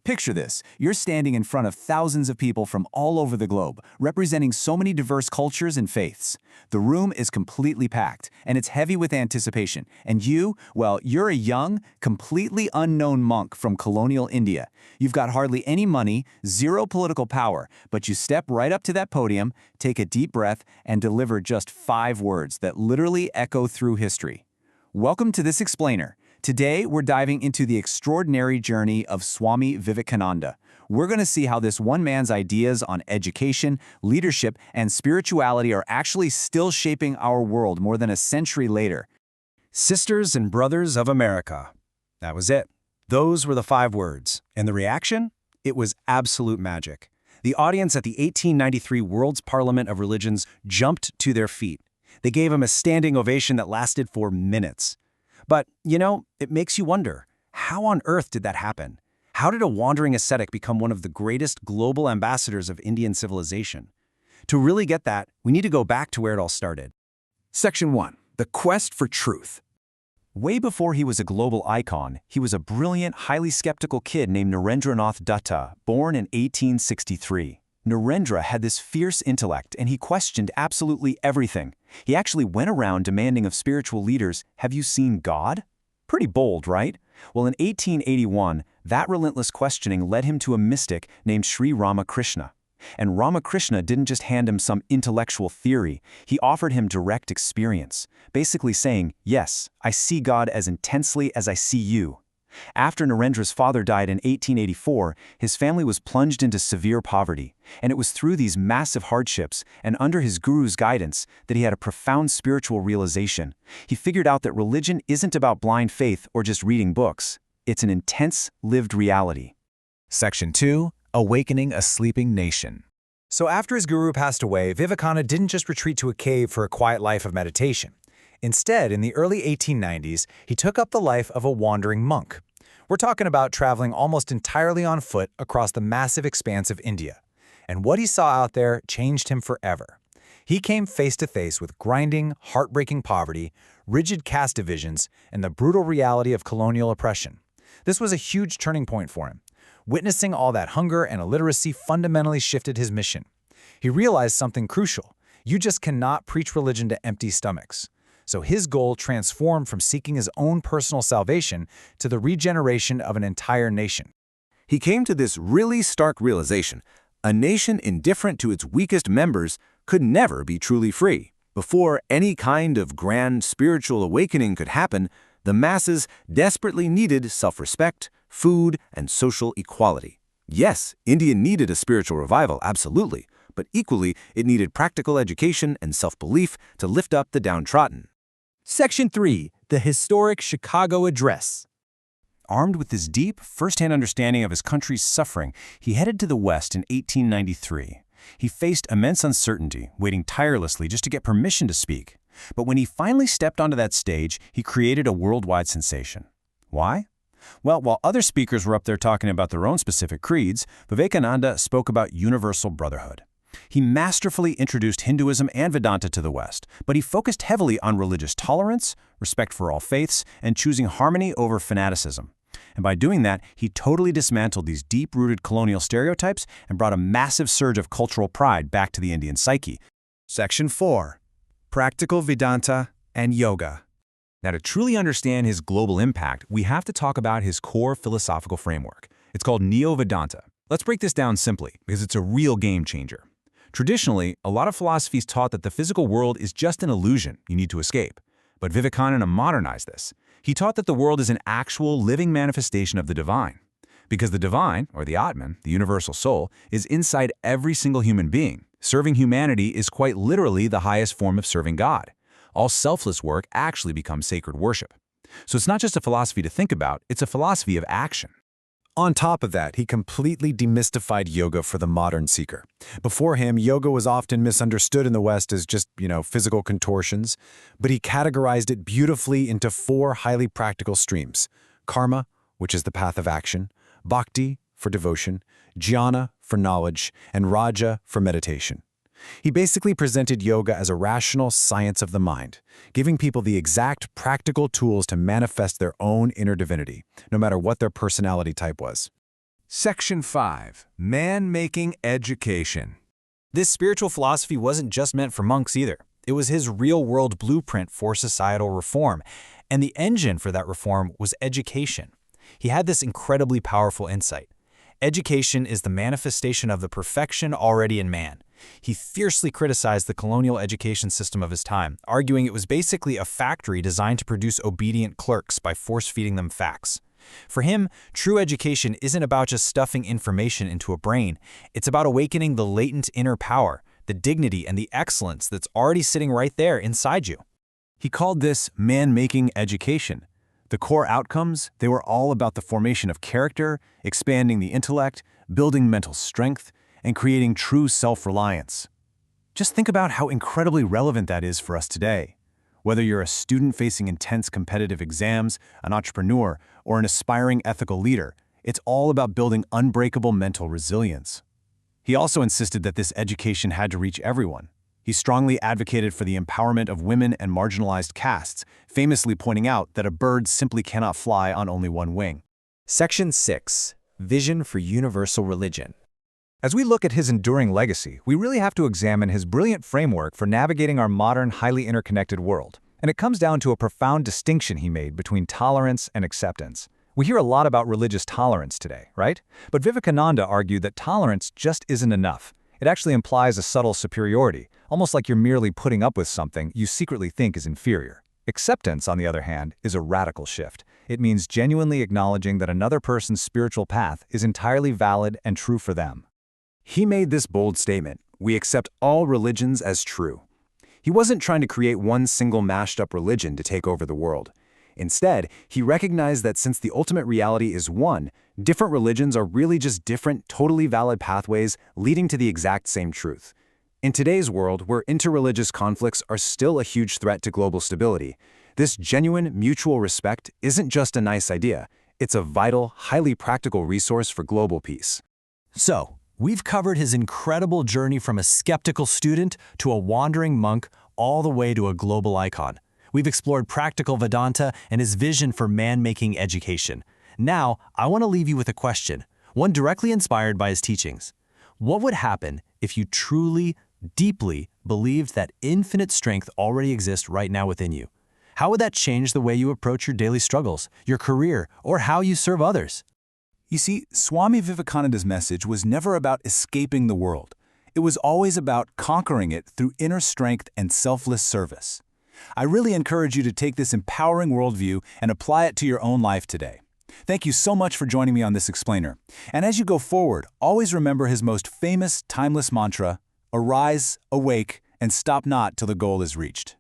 Picture this. You're standing in front of thousands of people from all over the globe, representing so many diverse cultures and faiths. The room is completely packed, and it's heavy with anticipation. And you, well, you're a young, completely unknown monk from colonial India. You've got hardly any money, zero political power, but you step right up to that podium, take a deep breath, and deliver just 5 words that literally echo through history. Welcome to this explainer. Today, we're diving into the extraordinary journey of Swami Vivekananda. We're going to see how this one man's ideas on education, leadership, and spirituality are actually still shaping our world more than a century later. Sisters and Brothers of America. That was it. Those were the 5 words. And the reaction? It was absolute magic. The audience at the 1893 World's Parliament of Religions jumped to their feet. They gave him a standing ovation that lasted for minutes. But, it makes you wonder, how on earth did that happen? How did a wandering ascetic become one of the greatest global ambassadors of Indian civilization? To really get that, we need to go back to where it all started. Section 1. The Quest for Truth. Way before he was a global icon, he was a brilliant, highly skeptical kid named Narendranath Dutta, born in 1863. Narendra had this fierce intellect, and he questioned absolutely everything. He actually went around demanding of spiritual leaders, "Have you seen God?" Pretty bold, right? Well, in 1881, that relentless questioning led him to a mystic named Sri Ramakrishna. And Ramakrishna didn't just hand him some intellectual theory, he offered him direct experience, basically saying, "Yes, I see God as intensely as I see you." After Narendra's father died in 1884, his family was plunged into severe poverty, and it was through these massive hardships and under his guru's guidance that he had a profound spiritual realization. He figured out that religion isn't about blind faith or just reading books. It's an intense, lived reality. Section 2. Awakening a Sleeping Nation. So after his guru passed away, Vivekananda didn't just retreat to a cave for a quiet life of meditation. Instead, in the early 1890s, he took up the life of a wandering monk. We're talking about traveling almost entirely on foot across the massive expanse of India. And what he saw out there changed him forever. He came face to face with grinding, heartbreaking poverty, rigid caste divisions, and the brutal reality of colonial oppression. This was a huge turning point for him. Witnessing all that hunger and illiteracy fundamentally shifted his mission. He realized something crucial. You just cannot preach religion to empty stomachs. So his goal transformed from seeking his own personal salvation to the regeneration of an entire nation. He came to this really stark realization: a nation indifferent to its weakest members could never be truly free. Before any kind of grand spiritual awakening could happen, the masses desperately needed self-respect, food, and social equality. Yes, India needed a spiritual revival, absolutely, but equally it needed practical education and self-belief to lift up the downtrodden. Section 3. The Historic Chicago Address. Armed with this deep, first-hand understanding of his country's suffering, he headed to the West in 1893. He faced immense uncertainty, waiting tirelessly just to get permission to speak. But when he finally stepped onto that stage, he created a worldwide sensation. Why? Well, while other speakers were up there talking about their own specific creeds, Vivekananda spoke about universal brotherhood. He masterfully introduced Hinduism and Vedanta to the West, but he focused heavily on religious tolerance, respect for all faiths, and choosing harmony over fanaticism. And by doing that, he totally dismantled these deep-rooted colonial stereotypes and brought a massive surge of cultural pride back to the Indian psyche. Section 4. Practical Vedanta and Yoga. Now, to truly understand his global impact, we have to talk about his core philosophical framework. It's called Neo-Vedanta. Let's break this down simply, because it's a real game changer. Traditionally, a lot of philosophies taught that the physical world is just an illusion you need to escape. But Vivekananda modernized this. He taught that the world is an actual living manifestation of the divine. Because the divine, or the Atman, the universal soul, is inside every single human being. Serving humanity is quite literally the highest form of serving God. All selfless work actually becomes sacred worship. So it's not just a philosophy to think about, it's a philosophy of action. On top of that, he completely demystified yoga for the modern seeker. Before him, yoga was often misunderstood in the West as just, physical contortions, but he categorized it beautifully into 4 highly practical streams: karma, which is the path of action; bhakti, for devotion; jnana, for knowledge; and raja, for meditation. He basically presented yoga as a rational science of the mind, giving people the exact practical tools to manifest their own inner divinity, no matter what their personality type was. Section 5. Man-making education. This spiritual philosophy wasn't just meant for monks either. It was his real-world blueprint for societal reform, and the engine for that reform was education. He had this incredibly powerful insight. Education is the manifestation of the perfection already in man. He fiercely criticized the colonial education system of his time, arguing it was basically a factory designed to produce obedient clerks by force-feeding them facts. For him, true education isn't about just stuffing information into a brain. It's about awakening the latent inner power, the dignity and the excellence that's already sitting right there inside you. He called this man-making education. The core outcomes, they were all about the formation of character, expanding the intellect, building mental strength, and creating true self-reliance. Just think about how incredibly relevant that is for us today. Whether you're a student facing intense competitive exams, an entrepreneur, or an aspiring ethical leader, it's all about building unbreakable mental resilience. He also insisted that this education had to reach everyone. He strongly advocated for the empowerment of women and marginalized castes, famously pointing out that a bird simply cannot fly on only one wing. Section 6. Vision for Universal Religion. As we look at his enduring legacy, we really have to examine his brilliant framework for navigating our modern, highly interconnected world. And it comes down to a profound distinction he made between tolerance and acceptance. We hear a lot about religious tolerance today, right? But Vivekananda argued that tolerance just isn't enough. It actually implies a subtle superiority, almost like you're merely putting up with something you secretly think is inferior. Acceptance, on the other hand, is a radical shift. It means genuinely acknowledging that another person's spiritual path is entirely valid and true for them. He made this bold statement: we accept all religions as true. He wasn't trying to create one single mashed-up religion to take over the world. Instead, he recognized that since the ultimate reality is one, different religions are really just different, totally valid pathways leading to the exact same truth. In today's world, where interreligious conflicts are still a huge threat to global stability, this genuine mutual respect isn't just a nice idea. It's a vital, highly practical resource for global peace. So, we've covered his incredible journey from a skeptical student to a wandering monk all the way to a global icon. We've explored practical Vedanta and his vision for man-making education. Now, I want to leave you with a question, one directly inspired by his teachings. What would happen if you truly, deeply believed that infinite strength already exists right now within you? How would that change the way you approach your daily struggles, your career, or how you serve others? You see, Swami Vivekananda's message was never about escaping the world. It was always about conquering it through inner strength and selfless service. I really encourage you to take this empowering worldview and apply it to your own life today. Thank you so much for joining me on this explainer. And as you go forward, always remember his most famous, timeless mantra: arise, awake, and stop not till the goal is reached.